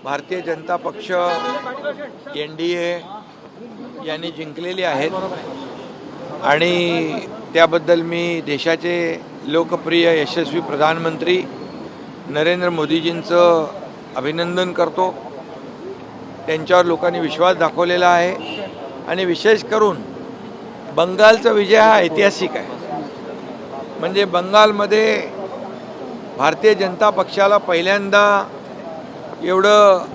भारतीय जनता पक्ष NDA यांनी जिंकलेली आहेत आणि त्याबद्दल मी देशाचे लोकप्रिय यशस्वी प्रधानमंत्री नरेंद्र मोदीजींचं अभिनंदन करतो। त्यांच्यावर लोकांनी विश्वास दाखवलेला आहे आणि विशेष करून बंगालचा विजय हा ऐतिहासिक आहे। म्हणजे बंगालमध्ये भारतीय जनता पक्षाला पहिल्यांदा एवढं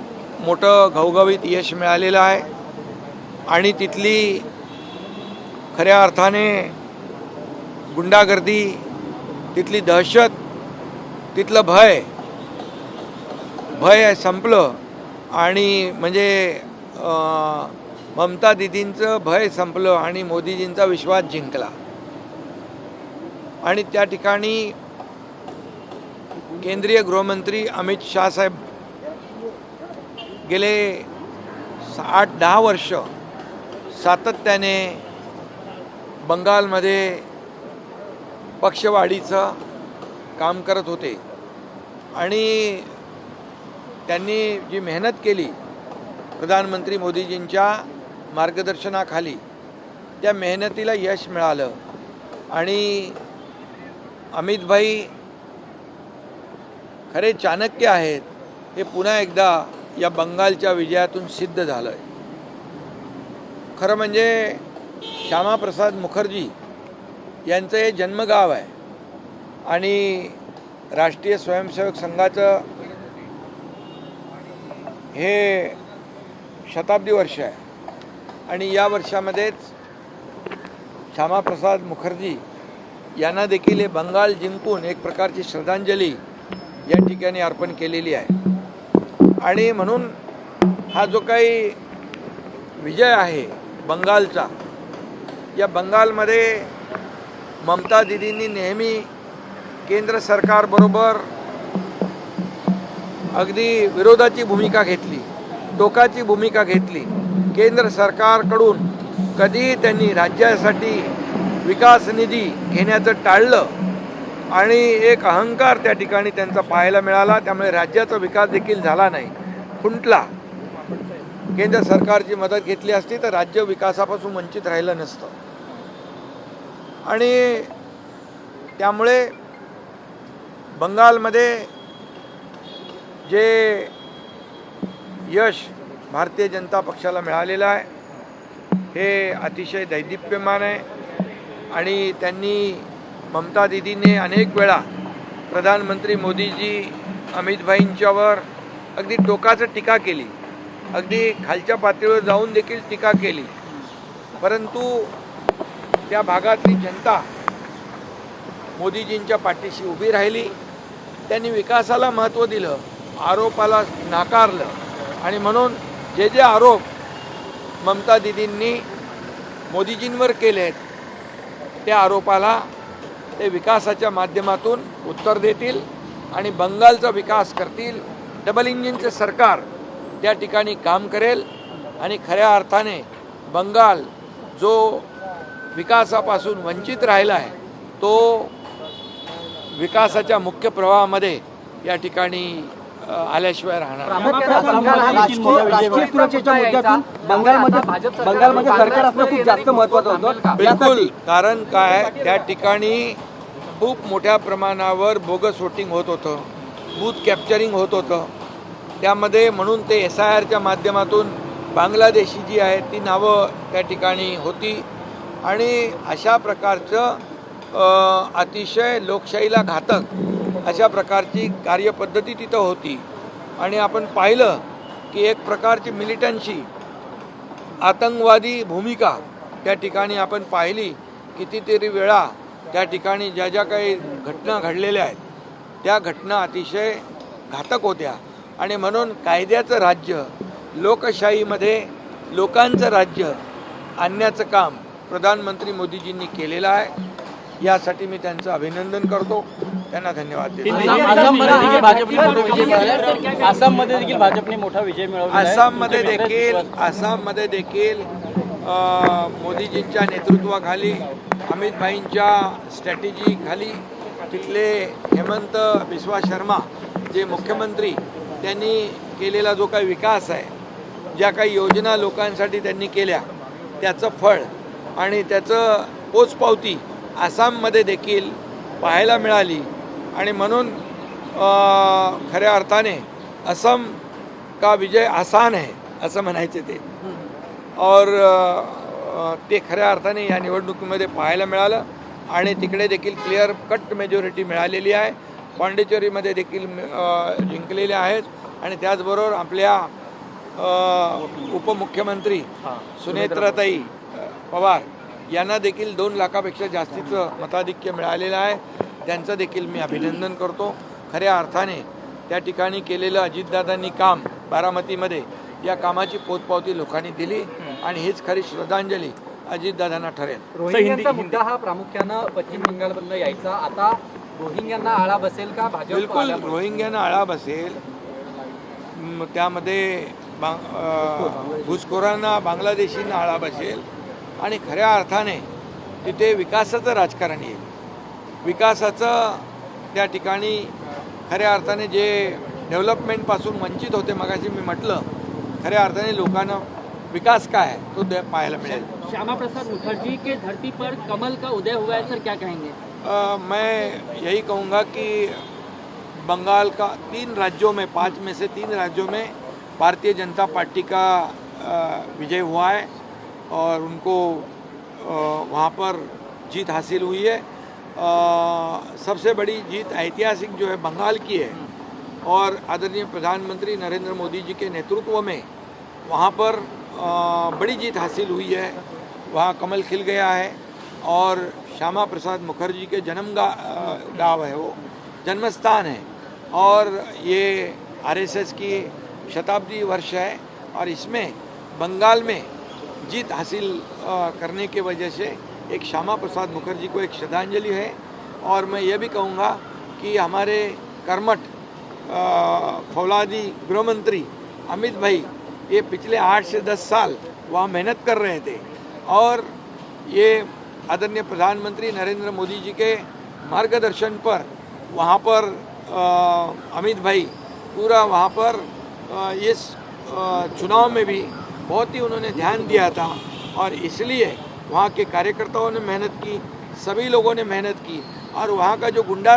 मोठं घवघवीत यश मिळालेलं आहे आणि तिथली खऱ्या अर्थाने गुंडागर्दी, तिथली दहशत, तिथलं भय संपलं आणि म्हणजे ममता दीदींचं भय संपलं आणि मोदीजींचा विश्वास जिंकला। आणि त्या ठिकाणी केंद्रीय गृहमंत्री अमित शाह साहेब गेले 8-10 वर्ष सातत्याने बंगालमध्ये पक्षवाढीचं काम करत होते आणि त्यांनी जी मेहनत केली प्रधानमंत्री मोदीजींच्या मार्गदर्शनाखाली, त्या मेहनतीला यश मिळालं आणि अमित भाई खरे चाणक्य आहेत हे पुन्हा एकदा या बंगालच्या विजयातून सिद्ध झालं आहे। खरं म्हणजे श्यामाप्रसाद मुखर्जी यांचं हे जन्मगाव आहे आणि राष्ट्रीय स्वयंसेवक संघाचं हे शताब्दी वर्ष आहे आणि या वर्षामध्येच श्यामाप्रसाद मुखर्जी यांना देखील हे बंगाल जिंकून एक प्रकारची श्रद्धांजली या ठिकाणी अर्पण केलेली आहे। आणि म्हणून हा जो काही विजय आहे बंगालचा, या बंगालमध्ये ममता दीदींनी नेहमी केंद्र सरकारबरोबर अगदी विरोधाची भूमिका घेतली, टोकाची भूमिका घेतली। केंद्र सरकारकडून कधी त्यांनी राज्यासाठी विकास निधी घेण्याचं टाळलं आणि एक अहंकार त्या ठिकाणी त्यांचा पाहायला मिळाला। त्यामुळे राज्याचा विकास देखील झाला नाही, खुंटला। केंद्र सरकारची मदत घेतली असती तर राज्य विकासापासून वंचित राहिलं नसतं आणि त्यामुळे बंगालमध्ये जे यश भारतीय जनता पक्षाला मिळालेलं आहे हे अतिशय दैदिप्यमान आहे। आणि त्यांनी ममता दीदीने अनेक वेळा प्रधानमंत्री मोदीजी अमित भाईंच्यावर अगदी टोकाचं टीका केली, अगदी खालच्या पातळीवर जाऊन देखील टीका केली, परंतु त्या भागातली जनता मोदीजींच्या पाठीशी उभी राहिली। त्यांनी विकासाला महत्त्व दिलं, आरोपाला नाकारलं आणि म्हणून जे जे आरोप ममता दीदींनी मोदीजींवर केलेत त्या आरोपाला ते विकासाच्या माध्यमातून उत्तर देतील आणि बंगालचा विकास करतील। डबल इंजिनचे सरकार त्या ठिकाणी काम करेल आणि खऱ्या अर्थाने बंगाल जो विकासापासून वंचित राहिला आहे तो विकासाच्या मुख्य प्रवाहामध्ये या ठिकाणी आल्याशिवाय राहणार। बंगालमध्ये सरकार असणं खूप जास्त महत्त्वाचं होतं। बिलकुल, कारण काय त्या ठिकाणी खूप मोठ्या प्रमाणावर बोगस वोटिंग होत होतं, बूथ कॅप्चरिंग होत होतं। त्यामध्ये म्हणून ते SIRच्या माध्यमातून बांगलादेशी जी आहेत ती नावं त्या ठिकाणी होती आणि अशा प्रकारचं अतिशय लोकशाहीला घातक अशा प्रकारची कार्यपद्धती तिथं होती। आणि आपण पाहिलं की एक प्रकारची मिलिटन्सी, आतंकवादी भूमिका त्या ठिकाणी आपण पाहिली। कितीतरी वेळा त्या ठिकाणी ज्या ज्या काही घटना घडलेल्या आहेत त्या घटना अतिशय घातक होत्या आणि म्हणून कायद्याचं राज्य, लोकशाहीमध्ये लोकांचं राज्य आणण्याचं काम प्रधानमंत्री मोदीजींनी केलेलं आहे। यासाठी मी त्यांचं अभिनंदन करतो, त्यांना धन्यवाद देतो। आसाममध्ये देखील भाजपने मोठा विजय मिळवला। आसाममध्ये देखील मोदीजींच्या नेतृत्वाखाली, अमित भाईंच्या स्ट्रॅटेजीखाली तिथले हेमंत बिस्वा शर्मा जे मुख्यमंत्री त्यांनी केलेला जो काही विकास आहे, ज्या काही योजना लोकांसाठी त्यांनी केल्या त्याचं फळ आणि त्याचं पोचपावती आसाममध्ये देखील पाहायला मिळाली. आणि म्हणून खऱ्या अर्थाने असम का विजय आसान है असं म्हणायचे ते. और ते खऱ्या अर्थाने या निवडणुकीमध्ये पाहायला मिळालं आणि तिकडे देखील क्लिअर कट मेजॉरिटी मिळालेली आहे. पाँडिचेरीमध्ये देखील जिंकलेले आहेत. आणि त्याचबरोबर आपल्या उपमुख्यमंत्री सुनेत्राताई पवार यांना देखील 2 लाखापेक्षा जास्तीचं मताधिक्य मिळालेलं आहे. त्यांचं देखील मी अभिनंदन करतो. खऱ्या अर्थाने त्या ठिकाणी केलेलं अजितदादांनी काम बारामतीमध्ये, या कामाची पोचपावती लोकांनी दिली आणि हीच खरी श्रद्धांजली अजितदादांना ठरेल. रोहिंग्यांचा मुद्दा हा प्रामुख्यानं पश्चिम बंगालमधनं यायचा. आता रोहिंग्यांना आळा बसेल का भाजप? बिलकुल रोहिंग्यांना आळा बसेल. त्यामध्ये घुसखोरांना बांगलादेशींना आळा बसेल आणि खऱ्या अर्थाने तिथे विकासाचं राजकारण येईल. विकासाचं त्या ठिकाणी खऱ्या अर्थाने जे डेव्हलपमेंटपासून वंचित होते, मगाशी मी म्हटलं, खऱ्या अर्थाने लोकांना विकास काय है तो पाहायला मिळेल. श्यामा प्रसाद मुखर्जी के धरती पर कमल का उदय हुआ है सर, क्या कहेंगे? मैं यही कहूँगा कि बंगाल का 3 राज्यों में, 5 में से 3 राज्यों में भारतीय जनता पार्टी का विजय हुआ है और उनको वहाँ पर जीत हासिल हुई है. सबसे बड़ी जीत ऐतिहासिक जो है बंगाल की है और आदरणीय प्रधानमंत्री नरेंद्र मोदी जी के नेतृत्व में वहाँ पर बड़ी जीत हासिल हुई है. वहाँ कमल खिल गया है और श्यामा प्रसाद मुखर्जी के गाँव है, वो जन्मस्थान है और ये आरएसएस की शताब्दी वर्ष है और इसमें बंगाल में जीत हासिल करने के वजह से एक श्यामा प्रसाद मुखर्जी को एक श्रद्धांजलि है. और मैं ये भी कहूँगा कि हमारे कर्मठ फौलादी गृहमंत्री अमित भाई ये पिछले 8 से 10 साल वहाँ मेहनत कर रहे थे और ये आदरणीय प्रधानमंत्री नरेंद्र मोदी जी के मार्गदर्शन पर वहाँ पर अमित भाई पूरा वहाँ पर इस चुनाव में भी बहुत ही उन्होंने ध्यान दिया था और इसलिए वहाँ के कार्यकर्ताओं ने मेहनत की, सभी लोगों ने मेहनत की. और वहाँ का जो गुंडा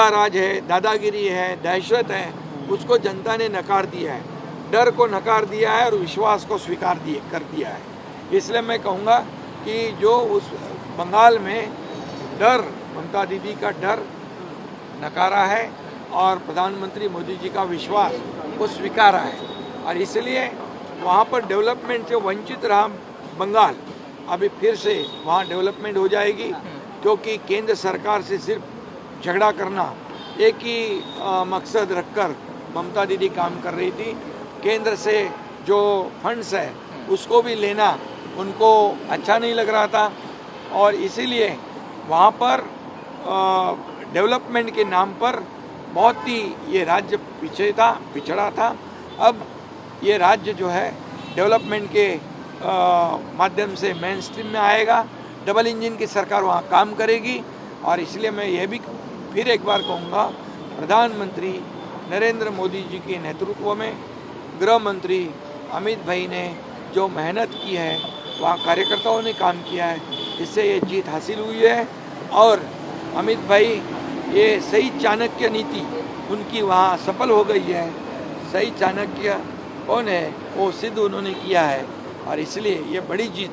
राज है, दादागिरी है, दहशत है, उसको जनता ने नकार दिया है, डर को नकार दिया है और विश्वास को कर दिया है. इसलिए मैं कहूँगा कि जो उस बंगाल में डर, ममता दीदी का डर नकारा है और प्रधानमंत्री मोदी जी का विश्वास को स्वीकारा है और इसलिए वहाँ पर डेवलपमेंट से वंचित रहा बंगाल, अभी फिर से वहाँ डेवलपमेंट हो जाएगी. क्योंकि केंद्र सरकार से सिर्फ झगड़ा करना एक ही मकसद रखकर ममता दीदी काम कर रही थी. केंद्र से जो फंड्स है उसको भी लेना उनको अच्छा नहीं लग रहा था और इसीलिए वहाँ पर डेवलपमेंट के नाम पर बहुत ही ये राज्य पिछड़ा था. अब ये राज्य जो है डेवलपमेंट के माध्यम से मेन स्ट्रीम में आएगा. डबल इंजन की सरकार वहाँ काम करेगी और इसलिए मैं ये भी फिर एक बार कहूँगा, प्रधानमंत्री नरेंद्र मोदी जी के नेतृत्व में गृह मंत्री अमित भाई ने जो मेहनत की है, वहाँ कार्यकर्ताओं ने काम किया है, इससे ये जीत हासिल हुई है. और अमित भाई ये सही चाणक्य नीति उनकी वहाँ सफल हो गई है. सही चाणक्य कौन है वो सिद्ध उन्होंने किया है और इसलिए ये बड़ी जीत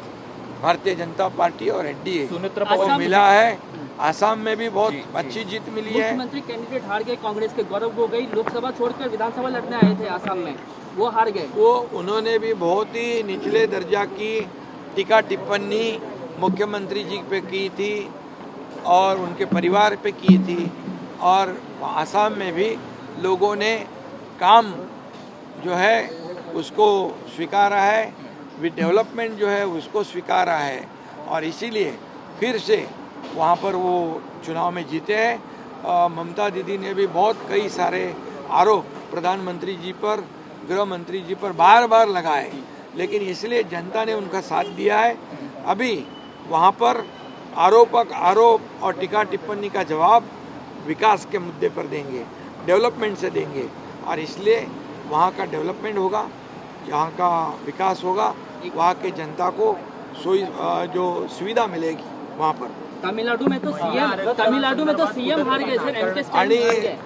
भारतीय जनता पार्टी और एनडीए को मिला है. आसाम में भी बहुत अच्छी जीत मिली है. मुख्यमंत्री कैंडिडेट हार गए, कांग्रेस के गौरव गोगोई लोकसभा छोड़कर विधानसभा लड़ने आए थे आसाम में, वो हार गए. वो उन्होंने भी बहुत ही निचले दर्जा की टीका टिप्पणी मुख्यमंत्री जी पे की थी और उनके परिवार पे की थी और आसाम में भी लोगों ने काम जो है उसको स्वीकारा है, डेवलपमेंट जो है उसको स्वीकारा है और इसीलिए फिर से वहाँ पर वो चुनाव में जीते हैं. ममता दीदी ने भी बहुत कई सारे आरोप प्रधानमंत्री जी पर, गृह मंत्री जी पर बार बार लगाए, लेकिन इसलिए जनता ने उनका साथ दिया है. अभी वहाँ पर आरोप और टीका टिप्पणी का जवाब विकास के मुद्दे पर देंगे, डेवलपमेंट से देंगे और इसलिए वहाँ का डेवलपमेंट होगा, यहाँ का विकास होगा, वहाँ के जनता को जो सुविधा मिलेगी वहाँ पर। तमिलनाडु में तो सीएम हार गए सर, एमके स्टैलिन हार गए।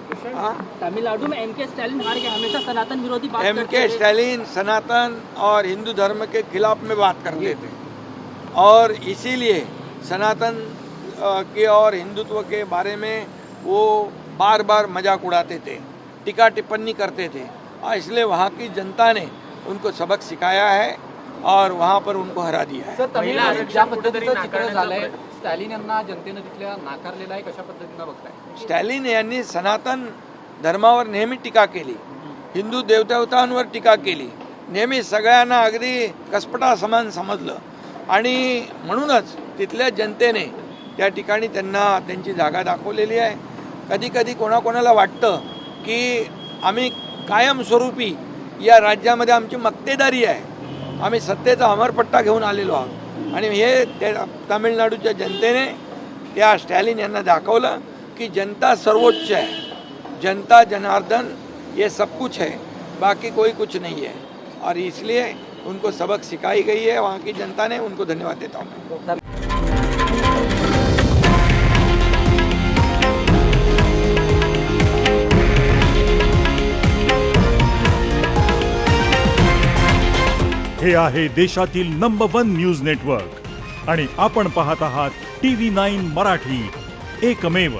तमिलनाडु में एमके स्टैलिन हार गए, हमेशा सनातन विरोधी बात करते एमके थे। स्टैलिन सनातन और हिंदू धर्म के खिलाफ में बात करते थे और इसीलिए सनातन के और हिंदुत्व के बारे में वो बार बार मजाक उड़ाते थे, टीका टिप्पणी करते थे और इसलिए वहाँ की जनता ने उनको सबक सिखाया है और वहाँ पर उनको हरा दिया है। सर, तमिळनाडूत ज्या पद्धतीचं चित्र झालंय, स्टॅलिन यांना जनतेनं तिथल्या नाकारलेलं आहे, कशा पद्धतीनं बघताय? स्टॅलिन यांनी सनातन धर्मावर नेहमी टीका केली, हिंदू देवदेवतांवर टीका केली, नेहमी सगळ्यांना अगदी कसपटा समान समजलं आणि म्हणूनच तिथल्या जनतेने त्या ठिकाणी त्यांना त्यांची जागा दाखवलेली आहे। कधी कधी कोणाकोणाला वाटतं की आम्ही कायमस्वरूपी या राज्यामध्ये आमची मक्तेदारी आहे, आम्ही सत्तेचा अमरपट्टा घेऊन आलेलो आहोत आणि हे त्या तामिळनाडूच्या जनतेने त्या स्टॅलिन यांना दाखवलं कि जनता सर्वोच्च है, जनता जनार्दन ये सब कुछ है, बाकी कोई कुछ नहीं है और इसलिए उनको सबक सिखाई गई है। वहाँ की जनता ने उनको धन्यवाद देता हूँ मैं। हे आहे देशातील नंबर 1 न्यूज नेटवर्क आणि आपण पाहत आहात TV9 मराठी, एकमेव।